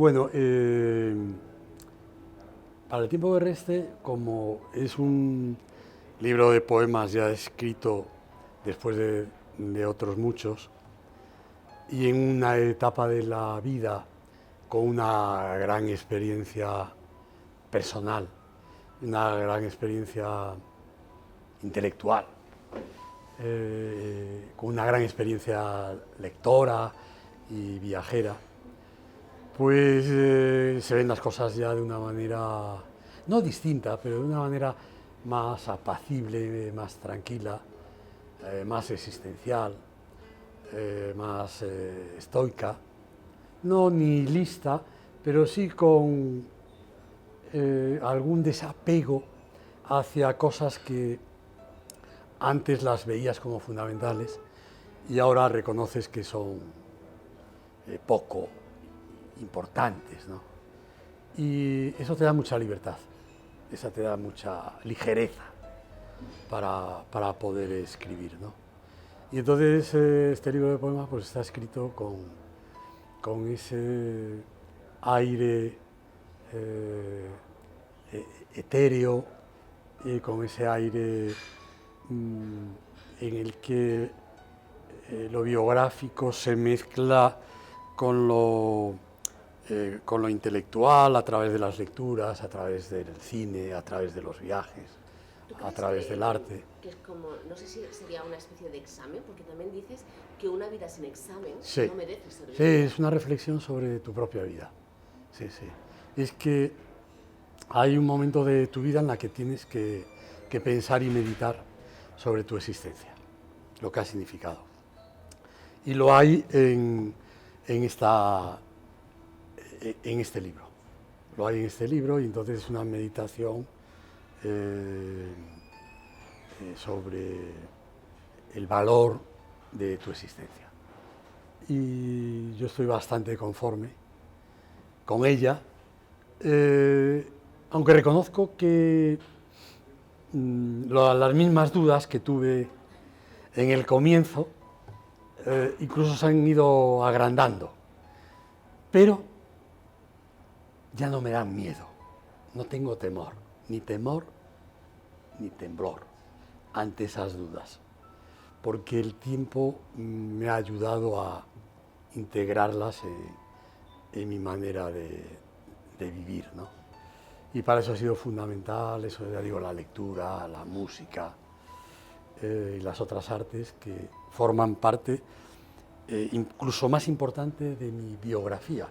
Bueno, para el tiempo que reste, como es un libro de poemas ya escrito después de otros muchos, y en una etapa de la vida con una gran experiencia personal, una gran experiencia intelectual, con una gran experiencia lectora y viajera, pues se ven las cosas ya de una manera, no distinta, pero de una manera más apacible, más tranquila, más existencial, más estoica, no nihilista, pero sí con algún desapego hacia cosas que antes las veías como fundamentales y ahora reconoces que son poco importantes, ¿no? Y eso te da mucha libertad, esa te da mucha ligereza para poder escribir, ¿no? Y entonces este libro de poemas pues está escrito con ese aire etéreo, con ese aire en el que lo biográfico se mezcla con con lo intelectual a través de las lecturas, a través del cine, a través de los viajes, a través del arte. Que es como, no sé si sería una especie de examen, porque también dices que una vida sin examen Sí, no merece ser sí, vivida. es una reflexión sobre tu propia vida. Sí, sí. Es que hay un momento de tu vida en la que tienes que pensar y meditar sobre tu existencia, lo que ha significado. Y lo hay en este libro. Lo hay en este libro y entonces es una meditación sobre el valor de tu existencia. Y yo estoy bastante conforme con ella, aunque reconozco que las mismas dudas que tuve en el comienzo incluso se han ido agrandando, pero ya no me dan miedo, no tengo temor ni temblor ante esas dudas, porque el tiempo me ha ayudado a integrarlas en mi manera de vivir, ¿no? Y para eso ha sido fundamental, eso ya digo, la lectura, la música y las otras artes que forman parte incluso más importante de mi biografía.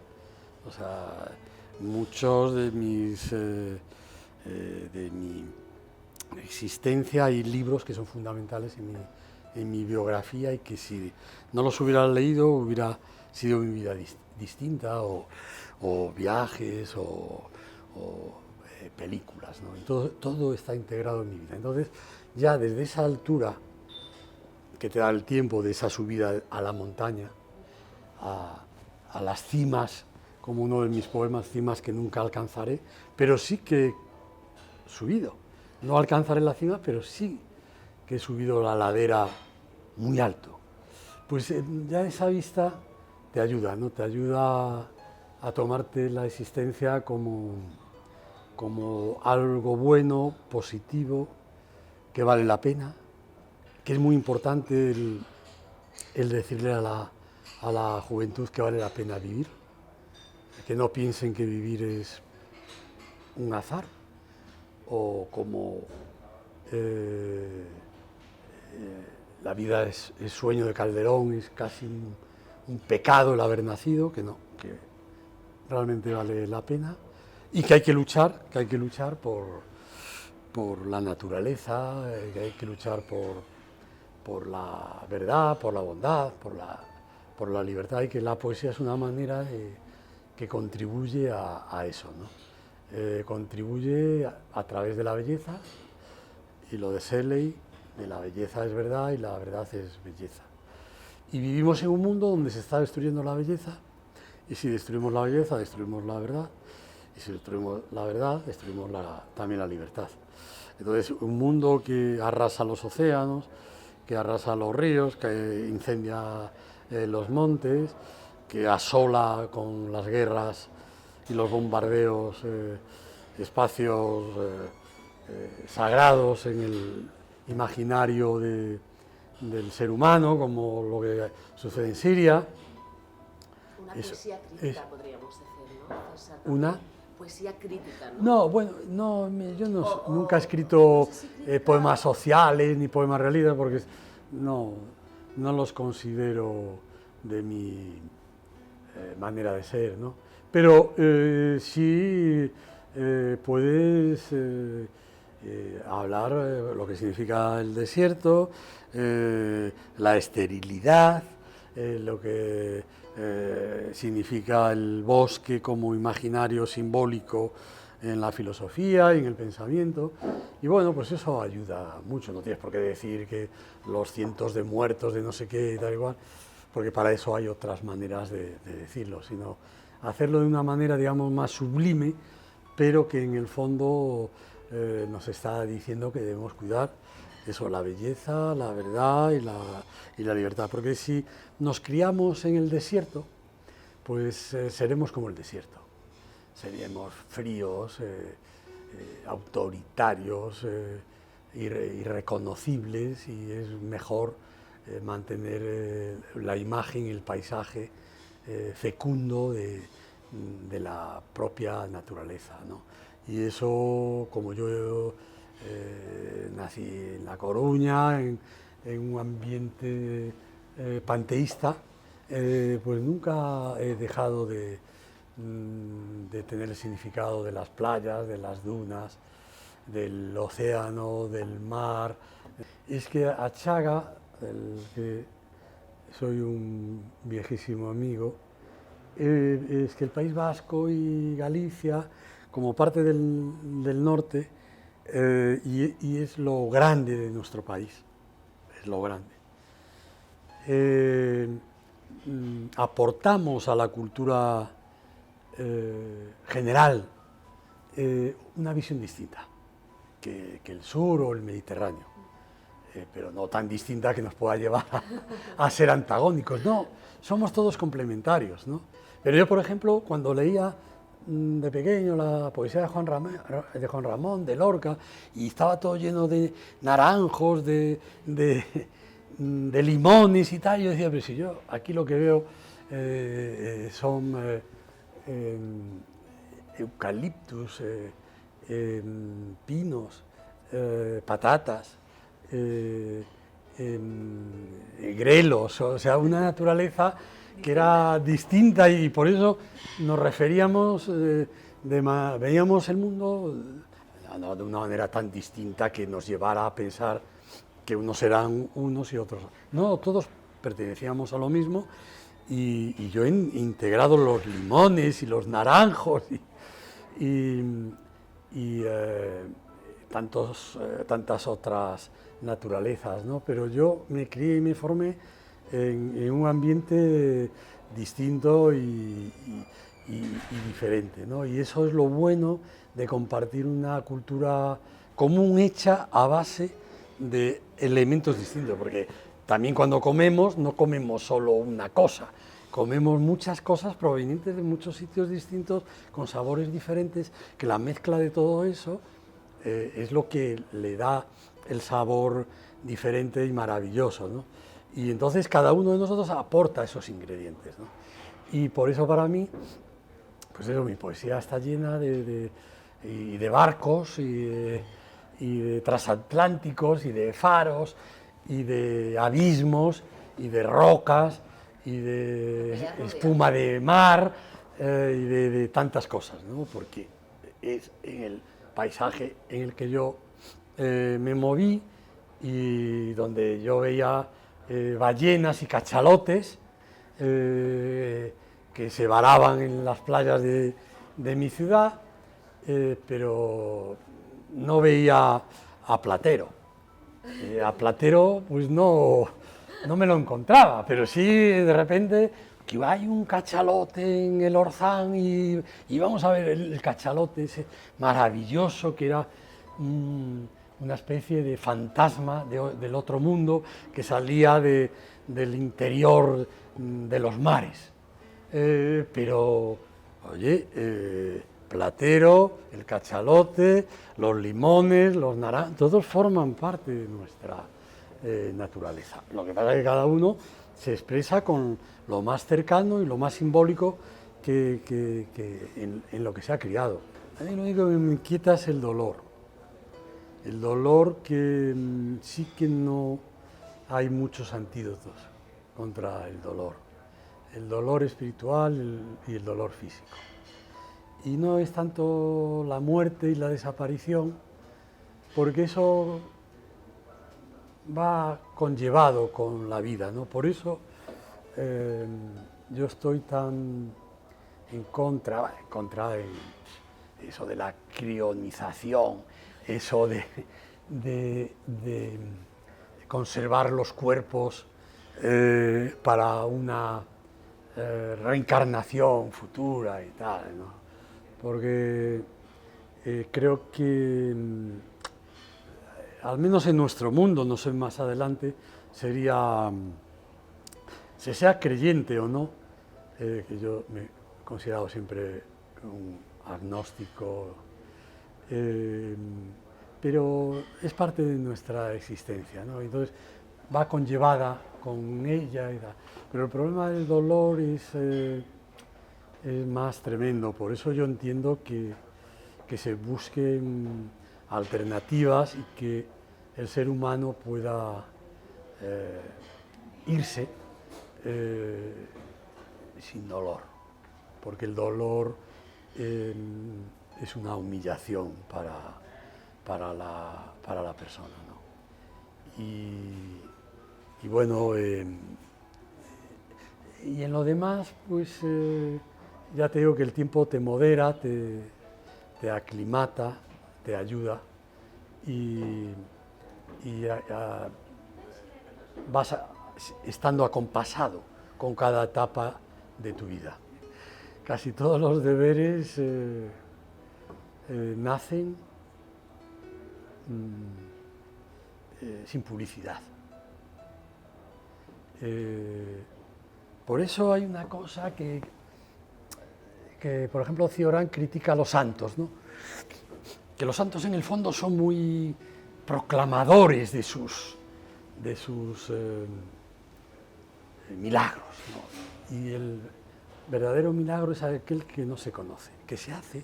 O sea, muchos de de mi existencia hay libros que son fundamentales en mi biografía y que si no los hubiera leído hubiera sido mi vida distinta o viajes o películas, ¿no? Y todo está integrado en mi vida. Entonces, ya desde esa altura que te da el tiempo de esa subida a la montaña, a las cimas, como uno de mis poemas, cimas que nunca alcanzaré, pero sí que he subido. No alcanzaré la cima, pero sí que he subido la ladera muy alto. Pues ya esa vista te ayuda, ¿no? Te ayuda a tomarte la existencia como algo bueno, positivo, que vale la pena, que es muy importante el decirle a la juventud que vale la pena vivir, que no piensen que vivir es un azar o como la vida es sueño de Calderón, es casi un pecado el haber nacido, que no, que realmente vale la pena y que hay que luchar por la naturaleza, que hay que luchar por la verdad, por la bondad, por la libertad y que la poesía es una manera que contribuye a eso, ¿no? Contribuye a través de la belleza y lo de Shelley, de la belleza es verdad y la verdad es belleza. Y vivimos en un mundo donde se está destruyendo la belleza y si destruimos la belleza, destruimos la verdad y si destruimos la verdad, destruimos también la libertad. Entonces, un mundo que arrasa los océanos, que arrasa los ríos, que incendia los montes, que asola con las guerras y los bombardeos, espacios sagrados en el imaginario del ser humano, como lo que sucede en Siria. Una poesía crítica, podríamos decir, ¿no? César? Una poesía crítica, ¿no? No, bueno, yo nunca he escrito poemas sociales ni poemas realistas porque no los considero de mi manera de ser, ¿no? Pero sí puedes hablar lo que significa el desierto, la esterilidad, lo que significa el bosque como imaginario simbólico en la filosofía y en el pensamiento. Y bueno, pues eso ayuda mucho. No tienes por qué decir que los cientos de muertos de no sé qué y tal igual, porque para eso hay otras maneras de decirlo, sino hacerlo de una manera, digamos, más sublime, pero que en el fondo nos está diciendo que debemos cuidar eso, la belleza, la verdad y la libertad. Porque si nos criamos en el desierto, pues seremos como el desierto. Seríamos fríos, autoritarios, irreconocibles, y es mejor mantener la imagen, el paisaje fecundo de la propia naturaleza, ¿no? Y eso, como yo nací en La Coruña, en un ambiente panteísta, pues nunca he dejado de tener el significado de las playas, de las dunas, del océano, del mar. Es que Achaga, del que soy un viejísimo amigo, es que el País Vasco y Galicia, como parte del norte, y es lo grande de nuestro país, es lo grande. Aportamos a la cultura general una visión distinta que el sur o el Mediterráneo, pero no tan distinta que nos pueda llevar a ser antagónicos. No, somos todos complementarios, ¿no? Pero yo, por ejemplo, cuando leía de pequeño la poesía de Juan Ramón, de Lorca, y estaba todo lleno de naranjos, de limones y tal, yo decía, pero si yo aquí lo que veo son eucaliptus, pinos, patatas, grelos, o sea, una naturaleza que era distinta, y por eso nos referíamos, veíamos el mundo no de una manera tan distinta que nos llevara a pensar que unos eran unos y otros. No, todos pertenecíamos a lo mismo, y yo he integrado los limones y los naranjos y tantas otras naturalezas, ¿no? Pero yo me crié y me formé en un ambiente distinto y diferente, ¿no? Y eso es lo bueno de compartir una cultura común hecha a base de elementos distintos, porque también cuando comemos no comemos solo una cosa, comemos muchas cosas provenientes de muchos sitios distintos, con sabores diferentes, que la mezcla de todo eso es lo que le da el sabor diferente y maravilloso, ¿no? Y entonces cada uno de nosotros aporta esos ingredientes, ¿no? Y por eso para mí, pues eso, mi poesía está llena de barcos y de transatlánticos y de faros y de abismos y de rocas y de espuma de mar y de tantas cosas, ¿no? Porque es en el paisaje en el que yo me moví y donde yo veía ballenas y cachalotes que se varaban en las playas de mi ciudad, pero no veía a Platero. A Platero pues no me lo encontraba, pero sí de repente que hay un cachalote en el Orzán y vamos a ver el cachalote ese maravilloso que era una especie de fantasma del otro mundo que salía del interior de los mares, pero Oye, Platero, el cachalote, los limones, los naranjos, todos forman parte de nuestra naturaleza. Lo que pasa es que cada uno se expresa con lo más cercano y lo más simbólico en lo que se ha criado. A mí lo único que me inquieta es el dolor. El dolor que sí que no hay muchos antídotos contra el dolor. El dolor espiritual y el dolor físico. Y no es tanto la muerte y la desaparición, porque eso va conllevado con la vida, ¿no? Por eso yo estoy tan en contra de eso de la crionización, eso de conservar los cuerpos para una reencarnación futura y tal, ¿no? Porque creo que, al menos en nuestro mundo, no sé más adelante, sería, se sea creyente o no, que yo me he considerado siempre un agnóstico, pero es parte de nuestra existencia, ¿no? Entonces va conllevada con ella y tal. Pero el problema del dolor es más tremendo, por eso yo entiendo que se busquen alternativas y que el ser humano pueda irse sin dolor, porque el dolor es una humillación para la persona, ¿no? Y bueno, y en lo demás, pues ya te digo que el tiempo te modera, te aclimata, te ayuda y vas estando acompasado con cada etapa de tu vida. Casi todos los deberes nacen sin publicidad. Por eso hay una cosa que por ejemplo, Cioran critica a los santos, ¿no? Que los santos en el fondo son muy proclamadores de sus milagros, ¿no? Y el verdadero milagro es aquel que no se conoce, que se hace,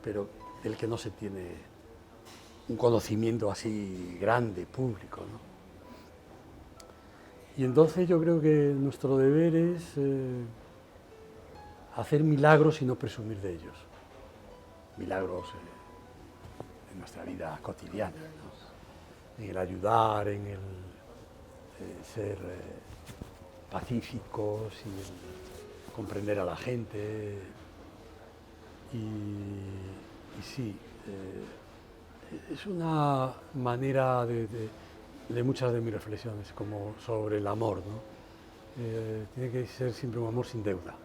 pero del que no se tiene un conocimiento así grande, público, ¿no? Y entonces yo creo que nuestro deber es hacer milagros y no presumir de ellos. Milagros en nuestra vida cotidiana, ¿no? En el ayudar, en el ser pacíficos y el comprender a la gente. Y sí, es una manera de muchas de mis reflexiones, como sobre el amor, ¿no? Tiene que ser siempre un amor sin deuda.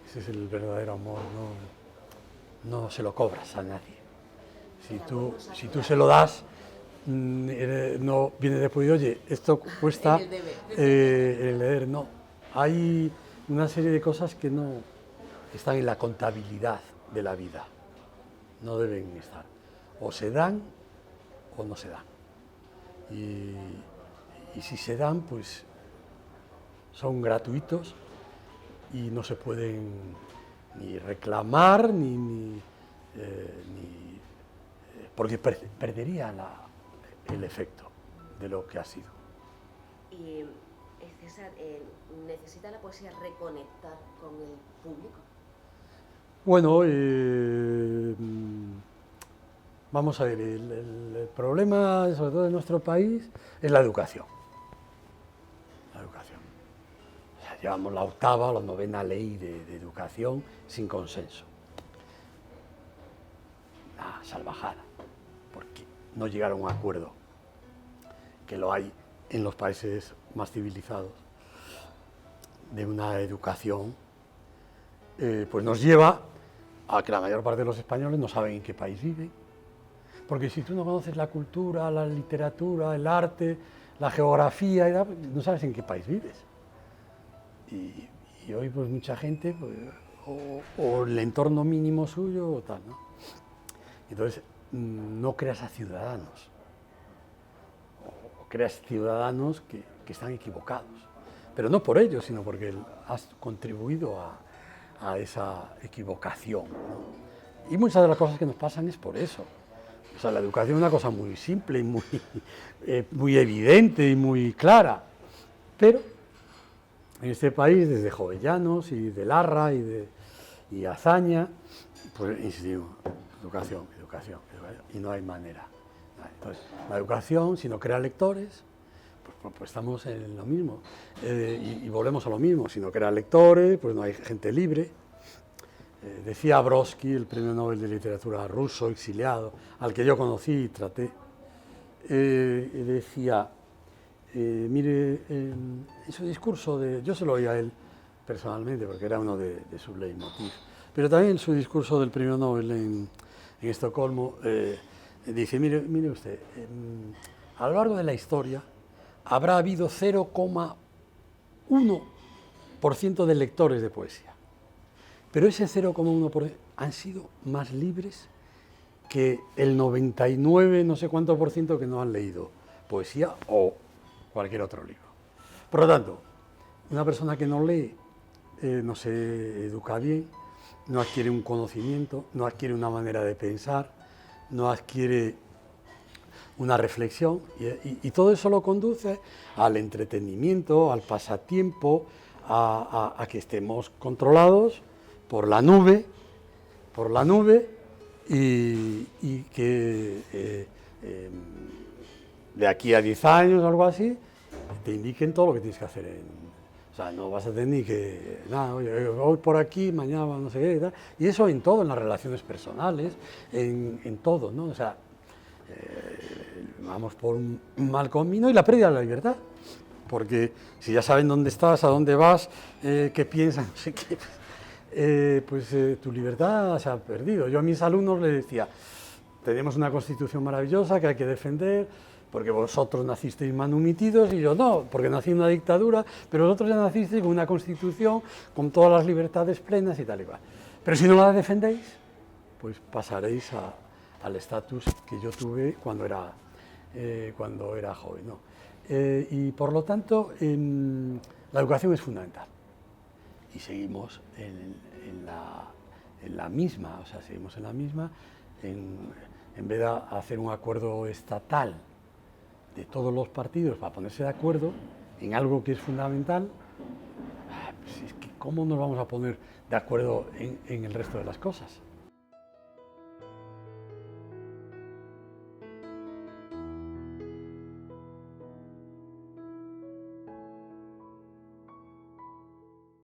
Ese es el verdadero amor, no se lo cobras a nadie. Si tú se lo das, no viene después y oye, esto cuesta el deber, no. Hay una serie de cosas que no están en la contabilidad de la vida, no deben estar. O se dan o no se dan. Y si se dan, pues son gratuitos y no se pueden ni reclamar porque perdería el efecto de lo que ha sido. Y César, ¿necesita la poesía reconectar con el público? Bueno, vamos a ver, el problema, sobre todo en nuestro país, es la educación. La educación. O sea, llevamos la 8ª o la 9ª ley de educación sin consenso. Una salvajada, porque no llegaron a un acuerdo, que lo hay en los países más civilizados, de una educación, pues nos lleva a que la mayor parte de los españoles no saben en qué país viven. Porque si tú no conoces la cultura, la literatura, el arte, la geografía, no sabes en qué país vives. Y hoy pues mucha gente pues, o el entorno mínimo suyo o tal, ¿no? Entonces, no creas a ciudadanos, o creas ciudadanos que están equivocados, pero no por ello, sino porque has contribuido a esa equivocación, ¿no? Y muchas de las cosas que nos pasan es por eso. O sea, la educación es una cosa muy simple y muy evidente y muy clara, pero en este país, desde Jovellanos y de Larra y Azaña, pues insistimos, educación, y no hay manera. Entonces, la educación, si no crea lectores, pues estamos en lo mismo, y volvemos a lo mismo, si no crea lectores, pues no hay gente libre. Decía Brodsky, el premio Nobel de Literatura ruso, exiliado, al que yo conocí y traté, decía, mire, en su discurso, yo se lo oí a él personalmente, porque era uno de sus leitmotiv, pero también en su discurso del premio Nobel en Estocolmo, dice, mire usted, a lo largo de la historia habrá habido 0,1% de lectores de poesía. Pero ese 0,1% han sido más libres que el 99 no sé cuánto por ciento que no han leído poesía o cualquier otro libro. Por lo tanto, una persona que no lee no se educa bien, no adquiere un conocimiento, no adquiere una manera de pensar, no adquiere una reflexión y todo eso lo conduce al entretenimiento, al pasatiempo, a que estemos controlados por la nube y que de aquí a 10 años o algo así te indiquen todo lo que tienes que hacer. O sea, no vas a tener ni que, nada, oye, voy por aquí, mañana no sé qué y tal. Y eso en todo, en las relaciones personales, en todo, ¿no? O sea, vamos por un mal camino y la pérdida de la libertad. Porque si ya saben dónde estás, a dónde vas, qué piensas, no sé qué, tu libertad se ha perdido. Yo a mis alumnos les decía, tenemos una Constitución maravillosa que hay que defender, porque vosotros nacisteis manumitidos y yo no, porque nací en una dictadura, pero vosotros ya nacisteis con una Constitución, con todas las libertades plenas y tal y cual. Pero si no la defendéis, pues pasaréis al estatus que yo tuve cuando era joven, ¿no? Y por lo tanto, la educación es fundamental. Y seguimos en la misma, o sea, seguimos en la misma, en vez de hacer un acuerdo estatal de todos los partidos para ponerse de acuerdo en algo que es fundamental, pues es que ¿cómo nos vamos a poner de acuerdo en el resto de las cosas?